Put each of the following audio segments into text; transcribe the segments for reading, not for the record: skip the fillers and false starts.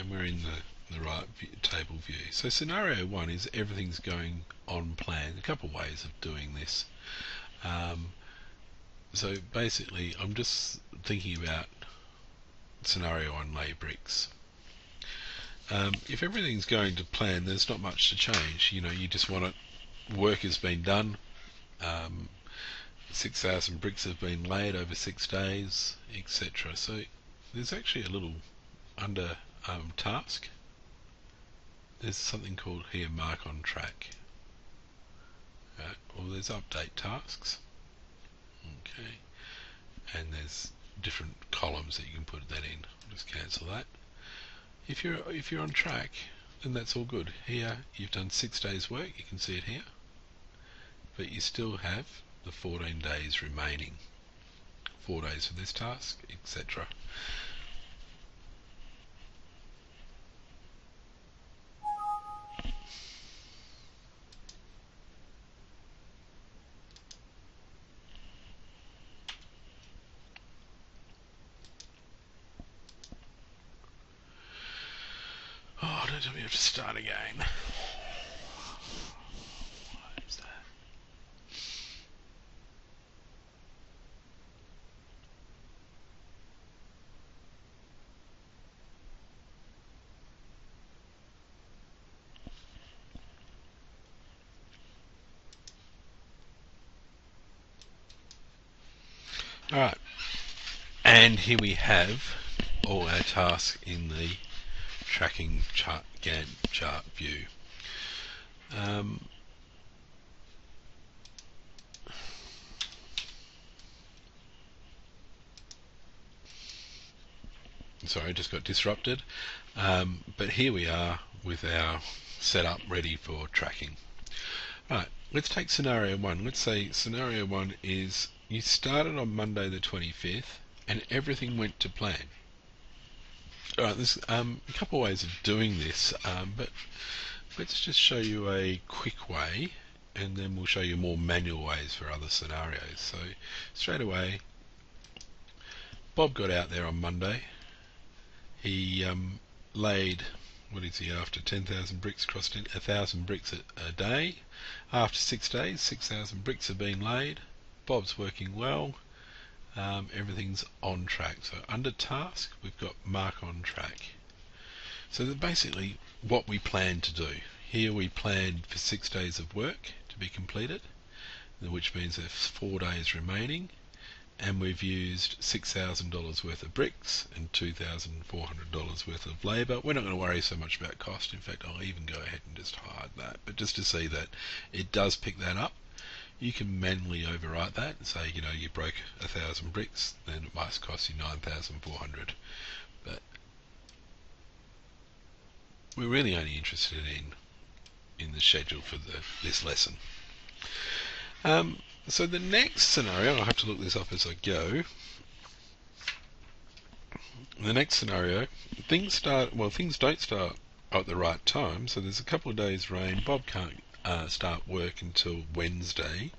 and we're in the right table view. So scenario 1 is everything's going on plan. A couple of ways of doing this. So basically I'm just thinking about scenario 1, lay bricks. If everything's going to plan, there's not much to change. You just want it, work has been done, 6,000 bricks have been laid over 6 days, etc. So there's actually a little under task, there's something called here mark on track, or there's update tasks, okay, and there's different columns that you can put that in. I'll just cancel that. If you're on track, then that's all good. Here you've done 6 days work, you can see it here, but you still have the 14 days remaining, 4 days for this task, etc. Oh, don't tell me you have to start again. What is that? Alright, and here we have all our tasks in the tracking chart, Gantt chart view. Sorry, I just got disrupted. But here we are with our setup ready for tracking. Right, let's take scenario 1. Let's say scenario 1 is you started on Monday the 25th and everything went to plan. Alright, there's a couple of ways of doing this, but let's just show you a quick way and then we'll show you more manual ways for other scenarios. So straight away, Bob got out there on Monday. He laid, what is he after, 10,000 bricks, crossed in 1,000 bricks a day. After 6 days, 6,000 bricks have been laid. Bob's working well. Everything's on track. So under task, we've got mark on track. So that's basically what we plan to do. Here we planned for 6 days of work to be completed, which means there's 4 days remaining, and we've used $6,000 worth of bricks and $2,400 worth of labour. We're not going to worry so much about cost. In fact, I'll even go ahead and just hide that. But just to see that it does pick that up, you can manually overwrite that and say, you broke 1,000 bricks, then it must cost you 9,400. But we're really only interested in the schedule for this lesson. So the next scenario, I'll have to look this up as I go. The next scenario, things don't start at the right time. So there's a couple of days rain. Bob can't start work until Wednesday.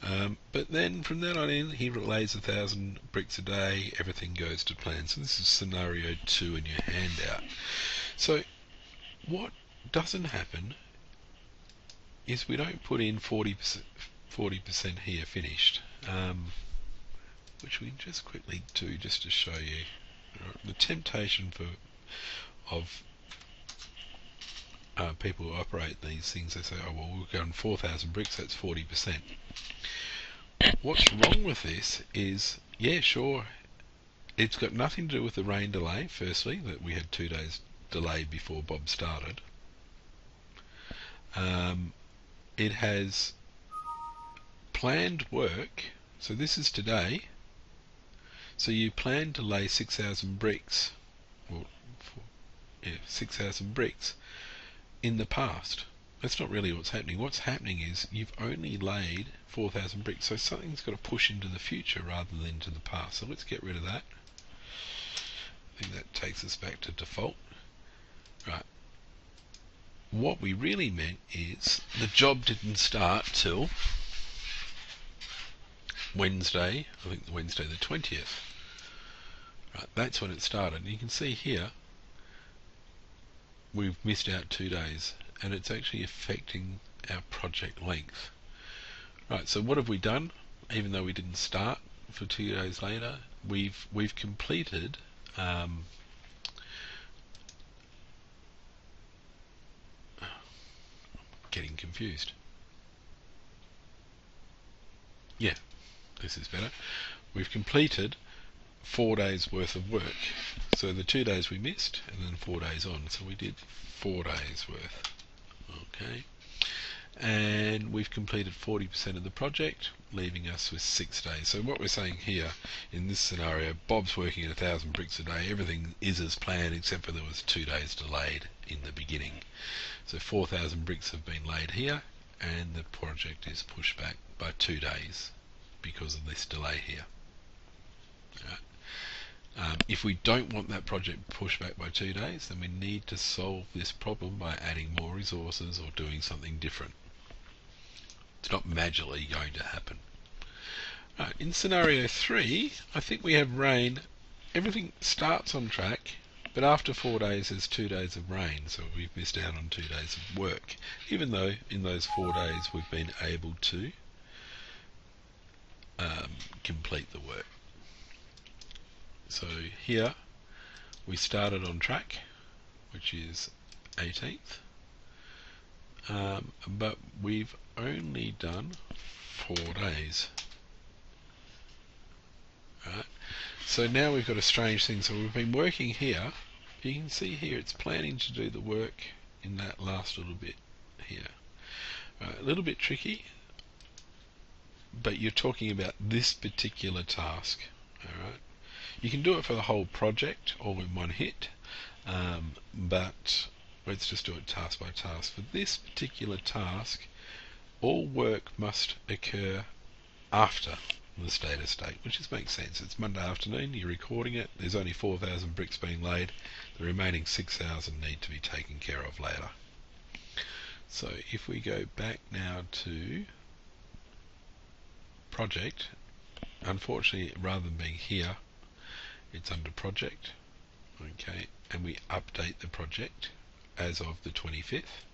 But then from then on in, he lays 1,000 bricks a day. Everything goes to plan. So this is scenario 2 in your handout. So what doesn't happen is we don't put in 40% here finished, which we can just quickly do just to show you. The temptation of people who operate these things, they say, oh well, we'll go on 4,000 bricks, that's 40%. What's wrong with this is, yeah, sure, it's got nothing to do with the rain delay. Firstly, that we had 2 days delayed before Bob started. It has planned work, so this is today, so you plan to lay 6,000 bricks, or 6,000 bricks in the past. That's not really what's happening. What's happening is you've only laid 4,000 bricks, so something's got to push into the future rather than to the past. So let's get rid of that. I think that takes us back to default. Right. What we really meant is the job didn't start till Wednesday, I think Wednesday the 20th. Right, that's when it started. And you can see here, we've missed out 2 days, and it's actually affecting our project length. Right, so what have we done? Even though we didn't start for 2 days later, we've completed getting confused. Yeah, this is better. We've completed 4 days worth of work. So the 2 days we missed, and then 4 days on. So we did 4 days worth. Okay. And we've completed 40% of the project, leaving us with 6 days. So what we're saying here in this scenario, Bob's working at 1,000 bricks a day. Everything is as planned, except for there was 2 days delayed in the beginning. So 4,000 bricks have been laid here, and the project is pushed back by 2 days because of this delay here. If we don't want that project pushed back by 2 days, then we need to solve this problem by adding more resources or doing something different. It's not magically going to happen. In scenario 3, I think we have rain. Everything starts on track, but after 4 days there's 2 days of rain, so we've missed out on 2 days of work, even though in those 4 days we've been able to complete the work. So here we started on track, which is 18th, but we've only done 4 days. Right. So now we've got a strange thing. So we've been working here. You can see here it's planning to do the work in that last little bit here. A little bit tricky, but you're talking about this particular task. Alright. You can do it for the whole project all in one hit, but let's just do it task by task. For this particular task, all work must occur after the status date, which just makes sense. It's Monday afternoon, you're recording it, there's only 4,000 bricks being laid, the remaining 6,000 need to be taken care of later. So if we go back now to project, unfortunately rather than being here, it's under project, okay, and we update the project as of the 25th.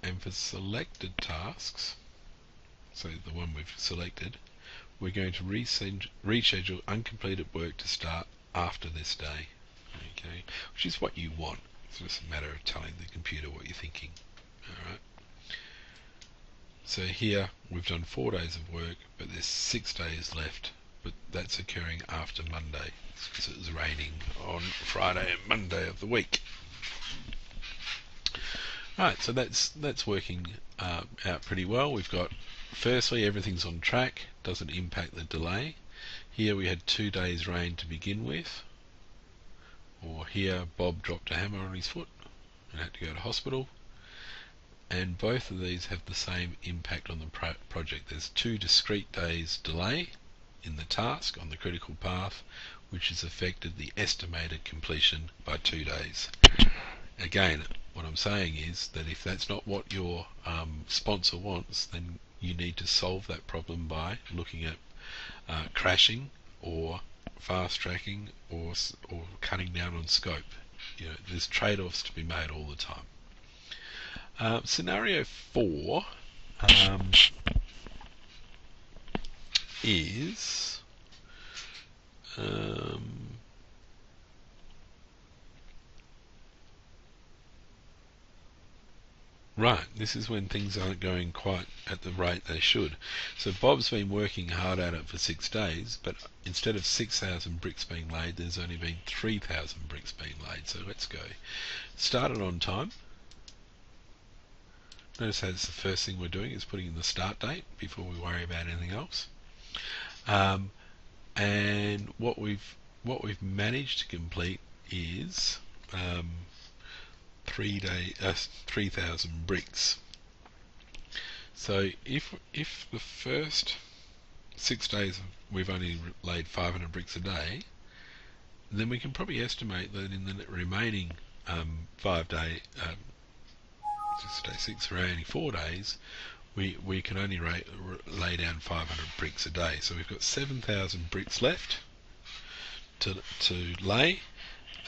And for selected tasks, so the one we've selected, we're going to reschedule uncompleted work to start after this day, okay, which is what you want. It's just a matter of telling the computer what you're thinking. Alright. So here we've done 4 days of work, but there's 6 days left, but that's occurring after Monday because it was raining on Friday and Monday of the week. Right, so that's working out pretty well. We've got, firstly, everything's on track, doesn't impact the delay. Here we had 2 days rain to begin with, or here Bob dropped a hammer on his foot and had to go to hospital. And both of these have the same impact on the project. There's 2 discrete days delay in the task on the critical path, which has affected the estimated completion by 2 days. Again, what I'm saying is that if that's not what your sponsor wants, then you need to solve that problem by looking at crashing or fast tracking or cutting down on scope. You know, there's trade-offs to be made all the time. Scenario 4 is right, this is when things aren't going quite at the rate they should. So Bob's been working hard at it for 6 days, but instead of 6,000 bricks being laid, there's only been 3,000 bricks being laid. So let's go. Started on time. Notice how it's the first thing we're doing is putting in the start date before we worry about anything else. And what we've managed to complete is 3,000 bricks. So if the first 6 days we've only laid 500 bricks a day, then we can probably estimate that in the remaining 5 day, day 6 remaining 4 days, we can only lay down 500 bricks a day. So we've got 7,000 bricks left to lay.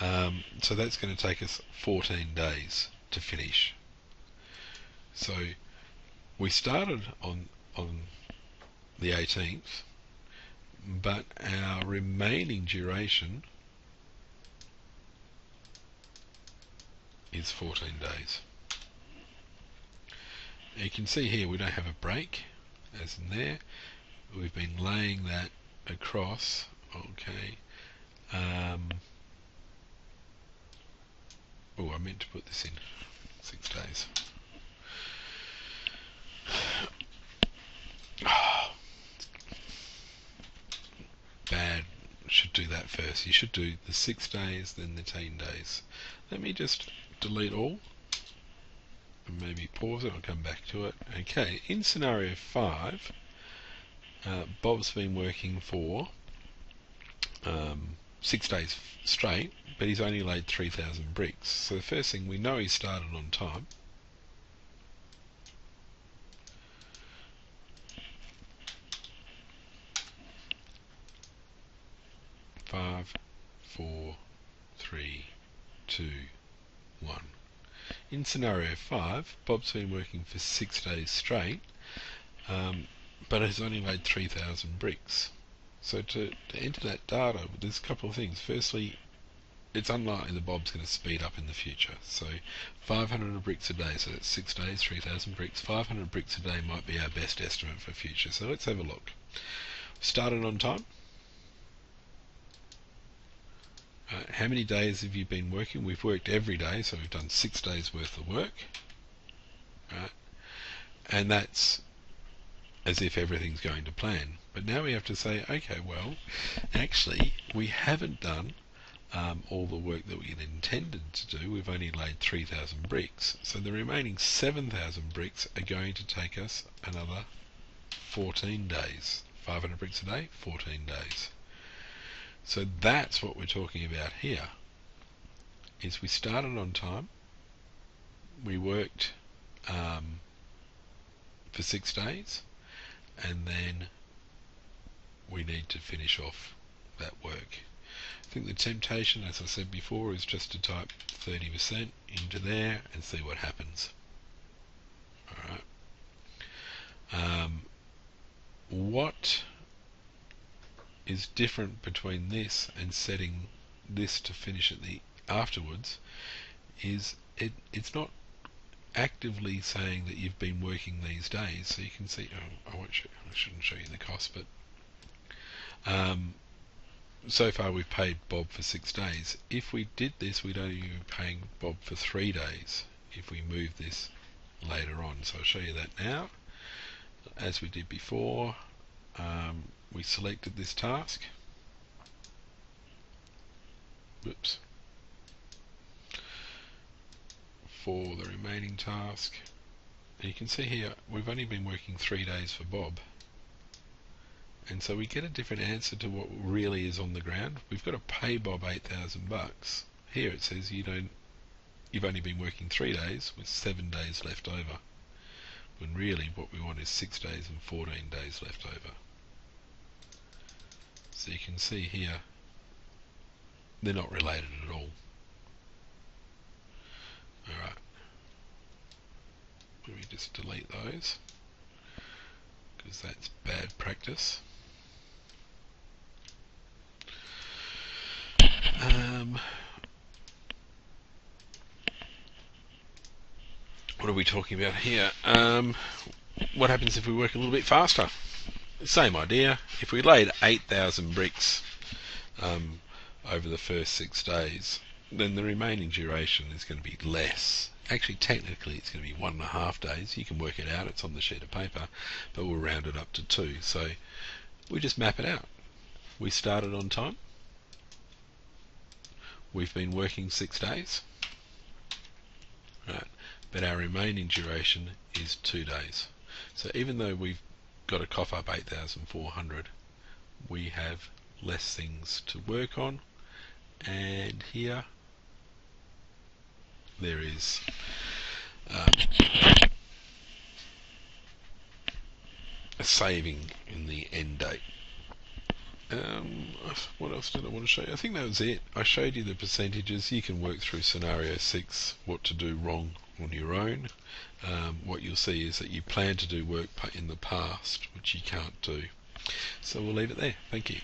So that's going to take us 14 days to finish. So we started on the 18th, but our remaining duration is 14 days. You can see here we don't have a break, as in there. We've been laying that across. Okay. Oh, I meant to put this in 6 days. Oh, bad. Should do that first. You should do the 6 days, then the 10 days. Let me just delete all and maybe pause it. I'll come back to it. Okay, in scenario 5, Bob's been working for 6 days straight, but he's only laid 3,000 bricks. So the first thing, we know he started on time. Five, 4, 3, 2, 1. In scenario 5, Bob's been working for 6 days straight, but has only laid 3,000 bricks. So to enter that data, there's a couple of things. Firstly, it's unlikely that Bob's going to speed up in the future. So 500 bricks a day, so that's 6 days, 3,000 bricks. 500 bricks a day might be our best estimate for future. So let's have a look. Started on time. How many days have you been working? We've worked every day, so we've done 6 days worth of work. Right? And that's as if everything's going to plan. But now we have to say, okay, well, actually, we haven't done all the work that we had intended to do. We've only laid 3,000 bricks. So the remaining 7,000 bricks are going to take us another 14 days. 500 bricks a day, 14 days. So that's what we're talking about here, is we started on time, we worked for 6 days, and then we need to finish off that work. I think the temptation, as I said before, is just to type 30% into there and see what happens. Alright. What is different between this and setting this to finish at the afterwards is it's not actively saying that you've been working these days. So you can see, I shouldn't show you the cost, but so far we've paid Bob for 6 days. If we did this, we'd only be paying Bob for 3 days if we move this later on. So I'll show you that now. As we did before, we selected this task. Whoops. For the remaining task, and you can see here we've only been working 3 days for Bob, and so we get a different answer to what really is on the ground. We've got to pay Bob 8,000 bucks. Here it says you've only been working 3 days with 7 days left over, when really what we want is 6 days and 14 days left over. So you can see here they're not related at all. Alright, let me just delete those, because that's bad practice. What are we talking about here? What happens if we work a little bit faster? Same idea. If we laid 8,000 bricks over the first 6 days, then the remaining duration is going to be less. Actually, technically, it's going to be 1.5 days. You can work it out. It's on the sheet of paper, but we'll round it up to 2. So we just map it out. We started on time. We've been working 6 days. Right. But our remaining duration is 2 days. So even though we've got to cough up 8,400, we have less things to work on. And here there is a saving in the end date. What else did I want to show you? I think that was it. I showed you the percentages. You can work through scenario 6, what to do wrong on your own. What you'll see is that you plan to do work in the past, which you can't do. So we'll leave it there. Thank you.